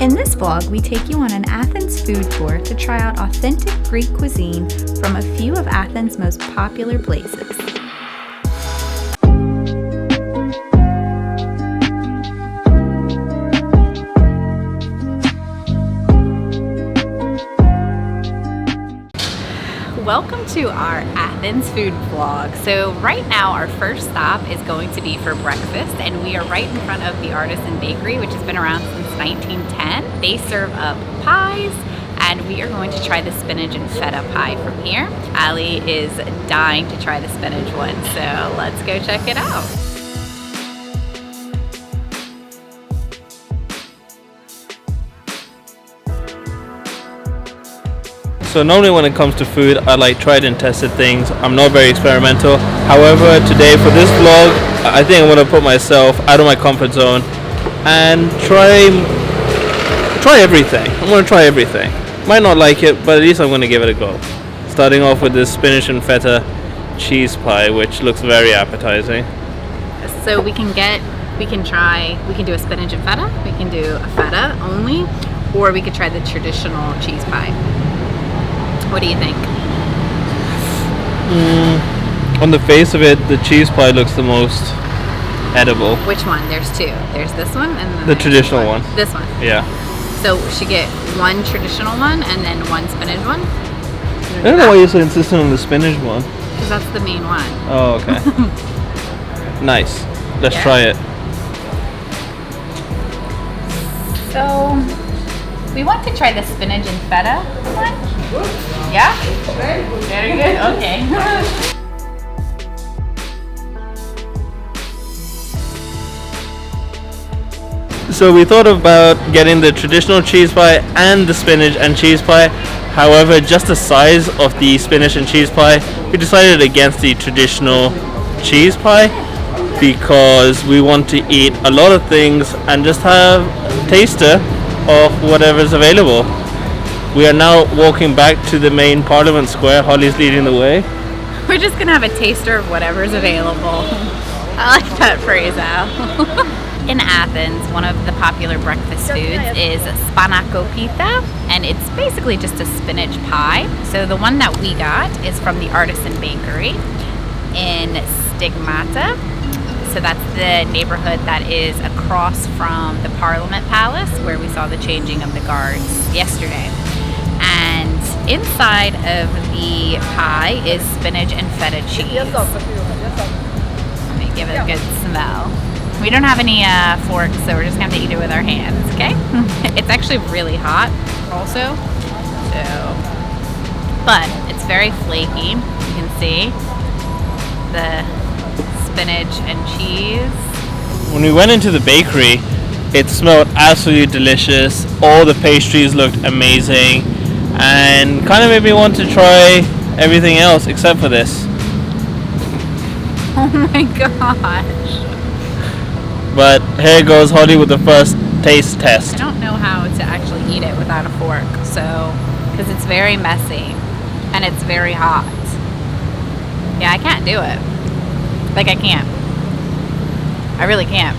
In this vlog, we take you on an Athens food tour to try out authentic Greek cuisine from a few of Athens' most popular places. Welcome to our Athens food vlog. So right now our first stop is going to be for breakfast, and we are right in front of the Ariston Bakery, which has been around since 1910. They serve up pies, and we are going to try the spinach and feta pie from here. Ali is dying to try the spinach one, so let's go check it out. So normally when it comes to food, I like tried and tested things. I'm not very experimental. However, today for this vlog, I think I'm going to put myself out of my comfort zone and try everything. I'm going to try everything. Might not like it, but at least I'm going to give it a go. Starting off with this spinach and feta cheese pie, which looks very appetizing. So we can do a spinach and feta, we can do a feta only, or we could try the traditional cheese pie. What do you think? On the face of it, the cheese pie looks the most edible. Which one? There's two. There's this one and then the traditional one. This one. Yeah. So we should get one traditional one and then one spinach one? I don't know why you're so insistent on the spinach one. Because that's the main one. Oh, okay. Nice. Let's try it. So we want to try the spinach and feta one. Yeah? Very good. Okay. So we thought about getting the traditional cheese pie and the spinach and cheese pie. However, just the size of the spinach and cheese pie, we decided against the traditional cheese pie because we want to eat a lot of things and just have a taster of whatever's available. We are now walking back to the main Parliament Square. Holly's leading the way. We're just going to have a taster of whatever's available. I like that phrase, Al. In Athens, one of the popular breakfast foods is Spanakopita, and it's basically just a spinach pie. So the one that we got is from the Ariston Bakery in Stigmata. So that's the neighborhood that is across from the Parliament Palace, where we saw the changing of the guards yesterday. And inside of the pie is spinach and feta cheese. Let me give it a good smell. We don't have any forks, so we're just going to have to eat it with our hands, okay? It's actually really hot also, but it's very flaky. You can see the spinach and cheese. When we went into the bakery, it smelled absolutely delicious. All the pastries looked amazing and kind of made me want to try everything else except for this. Oh my gosh. But here goes Holly with the first taste test. I don't know how to actually eat it without a fork, so because it's very messy and it's very hot. Yeah, I can't do it. Like, I can't. I really can't,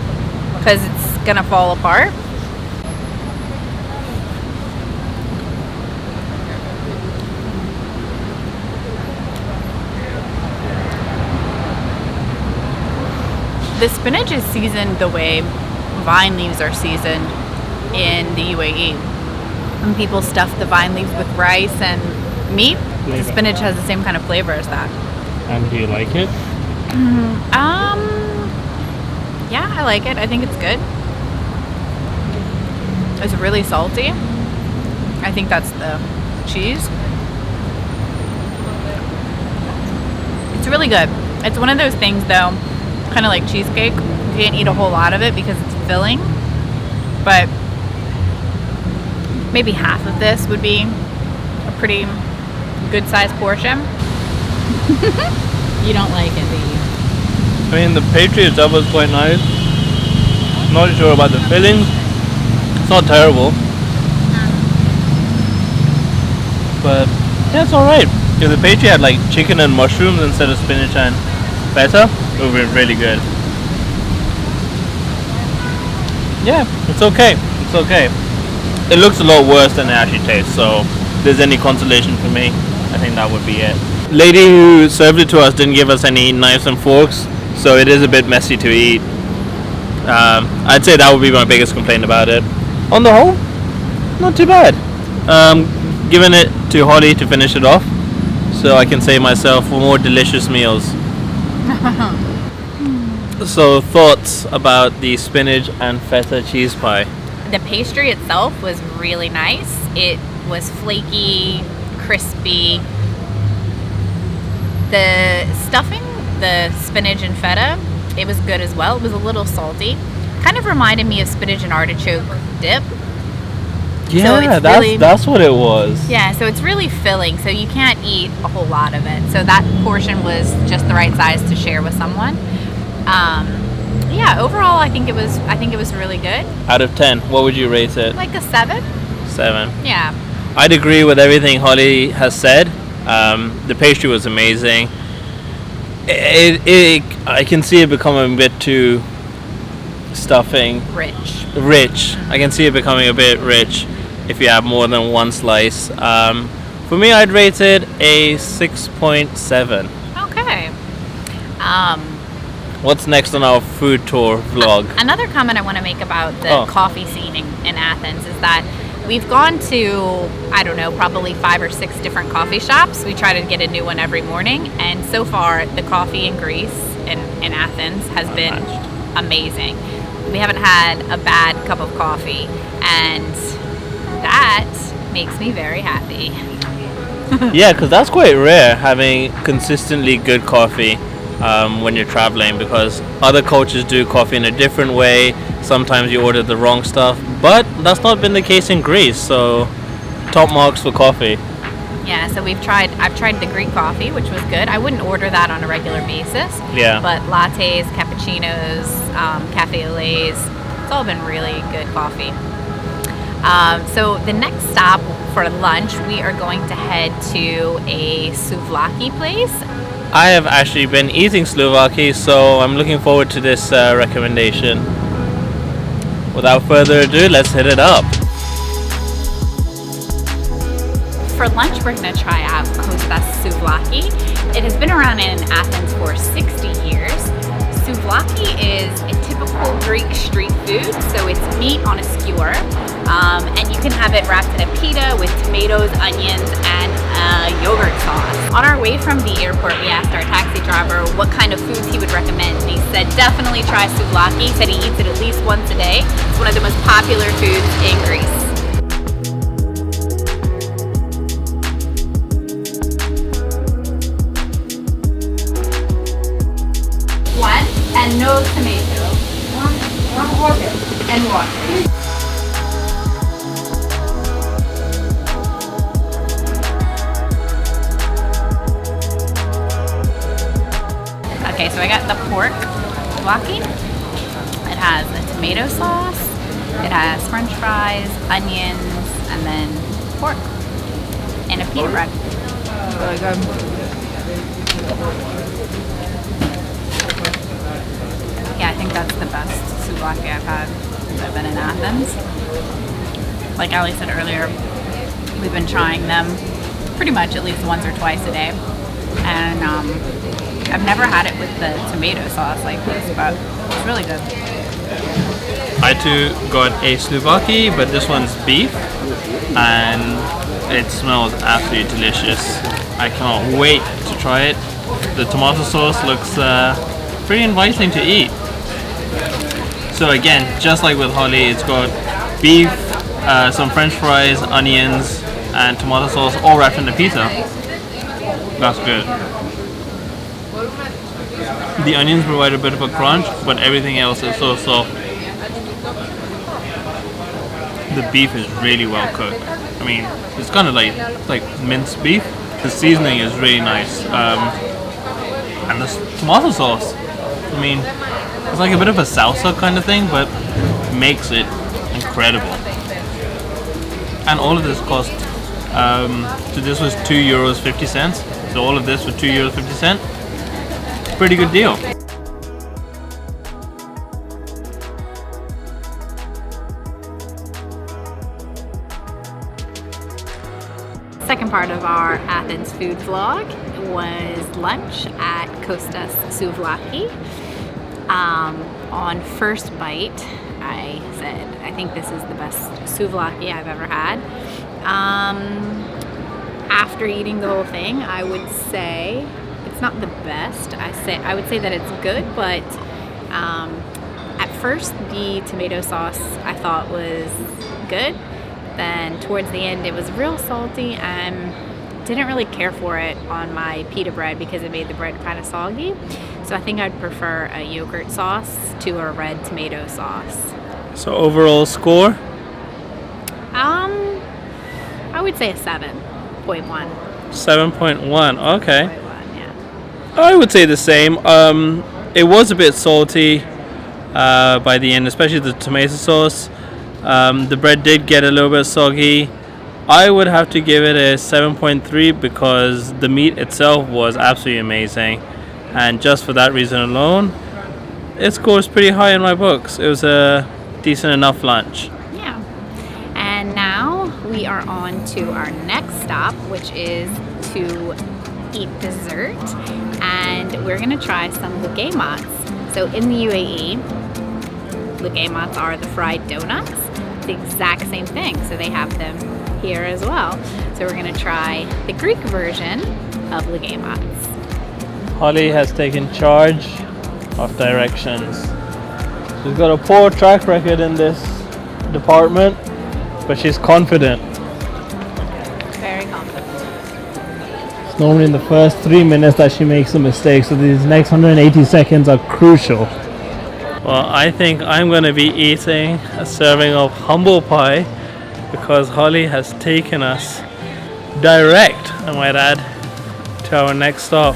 because it's gonna fall apart. The spinach is seasoned the way vine leaves are seasoned in the UAE. When people stuff the vine leaves with rice and meat, the spinach has the same kind of flavor as that. And do you like it? Yeah, I like it. I think it's good. It's really salty. I think that's the cheese. It's really good. It's one of those things though, kind of like cheesecake. You can't eat a whole lot of it because it's filling, but maybe half of this would be a pretty good sized portion. You don't like it, do you? I mean, the pastry itself was quite nice. Not sure about the filling. It's not terrible. But yeah, it's alright. If the pastry had like chicken and mushrooms instead of spinach and feta, it would be really good. Yeah, it's okay. It's okay. it looks a lot worse than it actually tastes. So if there's any consolation for me, I think that would be it. Lady who served it to us didn't give us any knives and forks, so it is a bit messy to eat. I'd say that would be my biggest complaint about it. On the whole, not too bad. Giving it to Holly to finish it off, so I can save myself more delicious meals. So thoughts about the spinach and feta cheese pie? The pastry itself was really nice. It was flaky, crispy. The stuffing, the spinach and feta, it was good as well. It was a little salty. Kind of reminded me of spinach and artichoke dip. Yeah, so that's what it was. Yeah, so it's really filling, so you can't eat a whole lot of it. So that portion was just the right size to share with someone. Yeah, overall I think it was really good. Out of 10, what would you rate it? Like a 7. 7. Yeah. I'd agree with everything Holly has said. The pastry was amazing. I can see it becoming a bit too stuffing. Rich. I can see it becoming a bit rich if you have more than one slice. For me, I'd rate it a 6.7. Okay. What's next on our food tour vlog? Another comment I want to make about the coffee scene in Athens is that we've gone to, I don't know, probably 5 or 6 different coffee shops. We try to get a new one every morning, and so far the coffee in Greece in Athens has been amazing. We haven't had a bad cup of coffee, and that makes me very happy. Yeah, because that's quite rare, having consistently good coffee when you're traveling, because other cultures do coffee in a different way. Sometimes you order the wrong stuff, but that's not been the case in Greece, so top marks for coffee. Yeah, so I've tried the Greek coffee, which was good. I wouldn't order that on a regular basis. Yeah. But lattes, cappuccinos, cafe au laits, it's all been really good coffee. So the next stop for lunch, we are going to head to a souvlaki place. I have actually been eating souvlaki, so I'm looking forward to this recommendation. Without further ado, let's hit it up. For lunch, we're going to try out Kostas Souvlaki. It has been around in Athens for 60 years. Souvlaki is a typical Greek street food, so it's meat on a skewer, and you can have it wrapped in a pita with tomatoes, onions, and yogurt sauce. On our way from the airport, we asked our taxi driver what kind of foods he would recommend, and he said definitely try souvlaki. He said he eats it at least once a day. It's one of the most popular foods in Greece. One, and no tomato. One water. And water. Okay, so I got the pork souvlaki. It has a tomato sauce, it has french fries, onions, and then pork, and a pita bread. Really good. Yeah, I think that's the best souvlaki I've had since I've been in Athens. Like Ali said earlier, we've been trying them pretty much at least once or twice a day. And I've never had it with the tomato sauce like this, but it's really good. I too got a souvlaki, but this one's beef, and it smells absolutely delicious. I cannot wait to try it. The tomato sauce looks pretty inviting to eat. So again, just like with Holly, it's got beef, some french fries, onions, and tomato sauce all wrapped in a pizza. That's good. The onions provide a bit of a crunch, but everything else is so soft. The beef is really well cooked. I mean, it's kind of like minced beef. The seasoning is really nice. And the tomato sauce, I mean, it's like a bit of a salsa kind of thing, but makes it incredible. And all of this cost, so this was €2.50. So all of this for €2.50. Pretty good deal. second part of our Athens food vlog was lunch at Kostas Souvlaki. On first bite, I said, I think this is the best souvlaki I've ever had. After eating the whole thing, I would say it's not the best. I would say that it's good, but at first the tomato sauce I thought was good. Then towards the end it was real salty and didn't really care for it on my pita bread because it made the bread kind of soggy. So I think I'd prefer a yogurt sauce to a red tomato sauce. So overall score? I would say a 7.1. 7.1, okay. 7.1, yeah. I would say the same. It was a bit salty by the end, especially the tomato sauce. The bread did get a little bit soggy. I would have to give it a 7.3 because the meat itself was absolutely amazing. And just for that reason alone, it scores pretty high in my books. It was a decent enough lunch. Yeah. And now we are on to our next stop, which is to eat dessert. And we're going to try some loukoumades. So in the UAE, loukoumades are the fried donuts. It's the exact same thing. So they have them here as well. So we're going to try the Greek version of loukoumades. Holly has taken charge of directions. She's got a poor track record in this department, but she's confident. Very confident. It's normally in the first 3 minutes that she makes a mistake, so these next 180 seconds are crucial. Well, I think I'm going to be eating a serving of humble pie because Holly has taken us direct, I might add, to our next stop.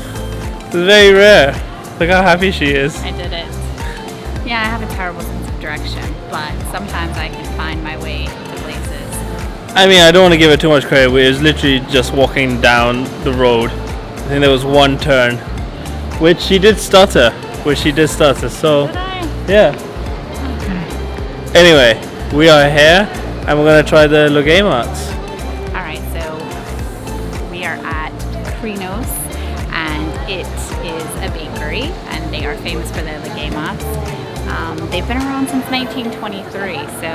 It's very rare. Look how happy she is. I did it. Yeah, I have a terrible sense of direction, but sometimes I can find my way to places. I mean, I don't want to give her too much credit. We was literally just walking down the road. I think there was one turn, which she did stutter. So, Did I? yeah. Okay. Anyway, we are here, and we're gonna try the loukoumades. All right, so we are at Krinos, and it is a bakery, and they are famous for their loukoumades. They've been around since 1923, so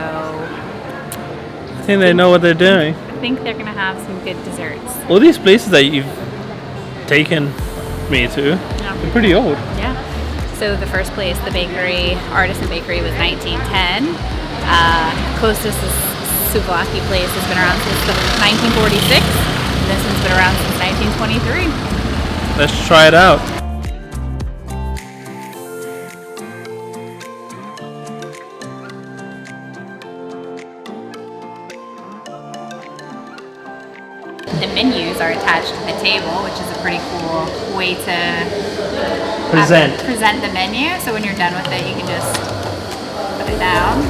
I think they know what they're doing. I think they're gonna have some good desserts. All these places that you've taken me to, they're pretty old. Yeah. So the first place, the bakery, Ariston Bakery, was 1910. Kostas Souvlaki place has been around since 1946. This one's been around since 1923. Let's try it out. The menus are attached to the table, which is a pretty cool way to present the menu. So when you're done with it, you can just put it down.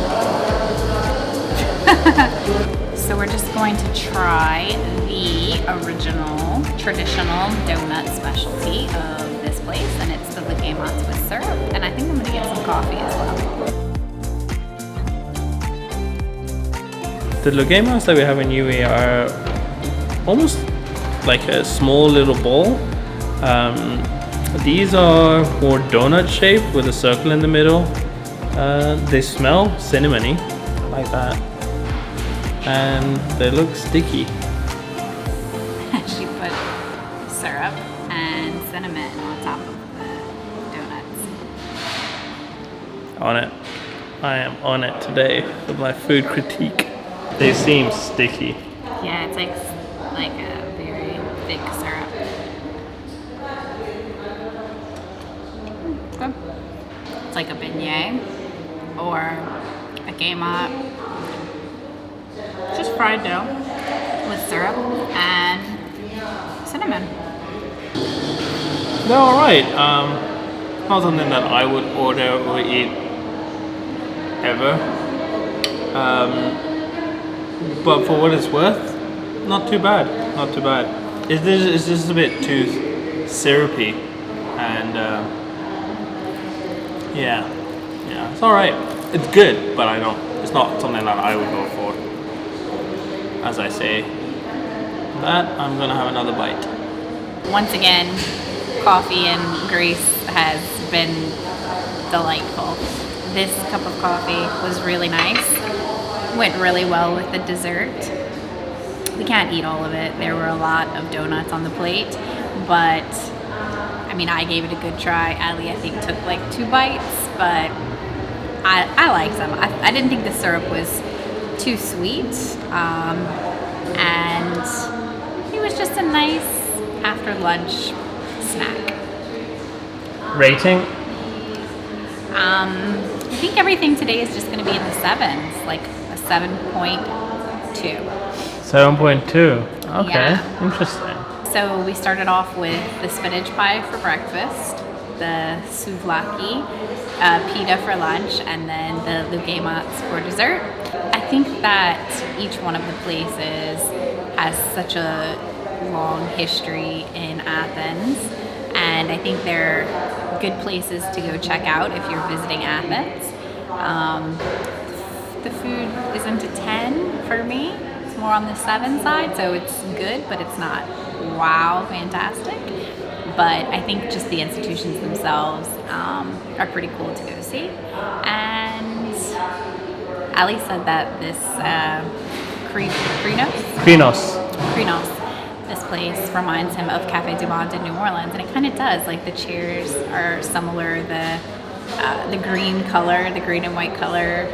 So we're just going to try the original traditional donut specialty of this place, and it's the loukoumades with syrup. And I think I'm gonna get some coffee as well. The loukoumades that we have in UAE are almost like a small little ball. These are more donut shaped with a circle in the middle. They smell cinnamony, like that. And they look sticky. She put syrup and cinnamon on top of the donuts. On it. I am on it today with my food critique. They seem sticky. Yeah, it's like a very thick syrup. Okay. It's like a beignet or a loukoumade. Just fried dough with syrup and cinnamon. They're alright. Not something that I would order or eat ever. But for what it's worth, not too bad. Not too bad. It's just a bit too syrupy, and yeah, it's alright. It's good, but it's not something that I would go for. As I say, that, I'm gonna have another bite. Once again, coffee in Greece has been delightful. This cup of coffee was really nice. Went really well with the dessert. We can't eat all of it. There were a lot of donuts on the plate, but I mean, I gave it a good try. Ali, I think, took like 2 bites, but I liked them. I didn't think the syrup was too sweet, and it was just a nice after lunch snack. Rating? I think everything today is just going to be in the 7s, like a 7.2. 7.2. Okay, Yeah. interesting. So we started off with the spinach pie for breakfast, the souvlaki, pita for lunch, and then the loukoumades for dessert. I think that each one of the places has such a long history in Athens, and I think they're good places to go check out if you're visiting Athens. The food isn't a 10 for me. It's more on the 7 side, so it's good, but it's not wow, fantastic. But I think just the institutions themselves are pretty cool to go see. And Ali said that this Krinos, this place reminds him of Café du Monde in New Orleans, and it kind of does. Like the chairs are similar, the green color, the green and white color,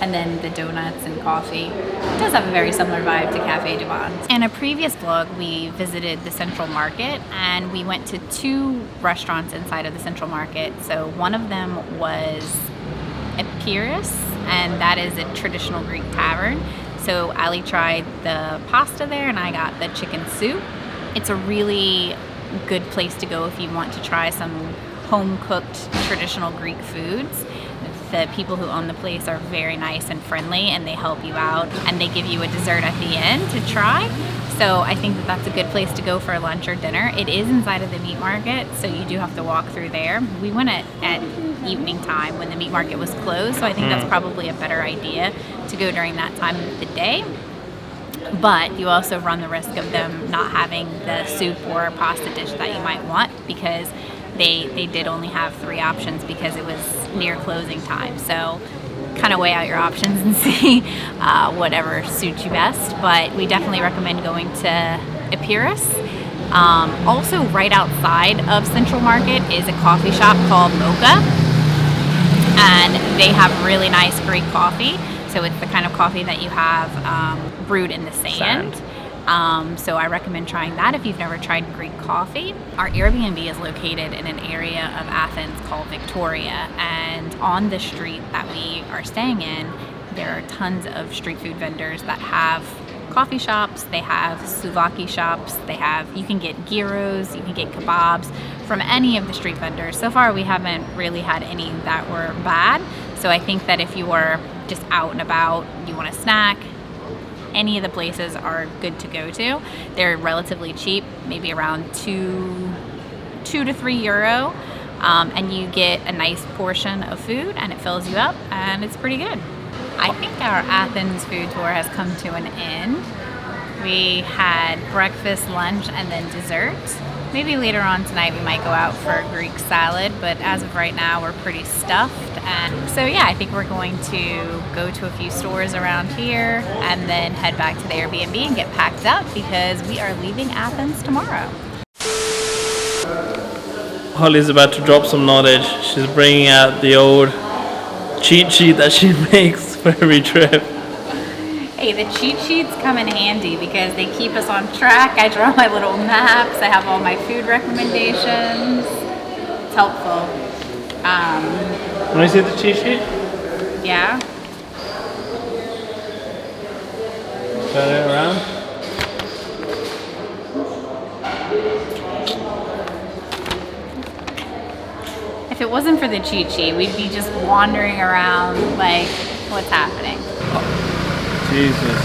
and then the donuts and coffee. It does have a very similar vibe to Café du Monde. In a previous vlog, we visited the Central Market, and we went to 2 restaurants inside of the Central Market. So one of them was Epirus, and that is a traditional Greek tavern. So Ali tried the pasta there, and I got the chicken soup. It's a really good place to go if you want to try some home-cooked traditional Greek foods. The people who own the place are very nice and friendly, and they help you out, and they give you a dessert at the end to try. So I think that that's a good place to go for lunch or dinner. It is inside of the meat market, so you do have to walk through there. We went at evening time when the meat market was closed, so I think that's probably a better idea to go during that time of the day. But you also run the risk of them not having the soup or pasta dish that you might want, because they did only have 3 options because it was near closing time. So kind of weigh out your options and see whatever suits you best. But we definitely recommend going to Epirus. Also right outside of Central Market is a coffee shop called Mokka, and they have really nice Greek coffee. So it's the kind of coffee that you have brewed in the sand. So I recommend trying that if you've never tried Greek coffee. Our Airbnb is located in an area of Athens called Victoria, and on the street that we are staying in, there are tons of street food vendors that have coffee shops, they have souvlaki shops, you can get gyros, you can get kebabs from any of the street vendors. So far we haven't really had any that were bad, so I think that if you are just out and about, you want a snack, any of the places are good to go to. They're relatively cheap, maybe around 2 to 3 euro, and you get a nice portion of food, and it fills you up, and it's pretty good. I think our Athens food tour has come to an end. We had breakfast, lunch, and then dessert. Maybe later on tonight we might go out for a Greek salad, but as of right now we're pretty stuffed. And so yeah, I think we're going to go to a few stores around here and then head back to the Airbnb and get packed up because we are leaving Athens tomorrow. Holly's about to drop some knowledge. She's bringing out the old cheat sheet that she makes for every trip. Hey, the cheat sheets come in handy because they keep us on track. I draw my little maps. I have all my food recommendations. It's helpful. Can I see the cheat sheet? Yeah. Turn it around. If it wasn't for the cheat sheet, we'd be just wandering around like, what's happening? Jesus.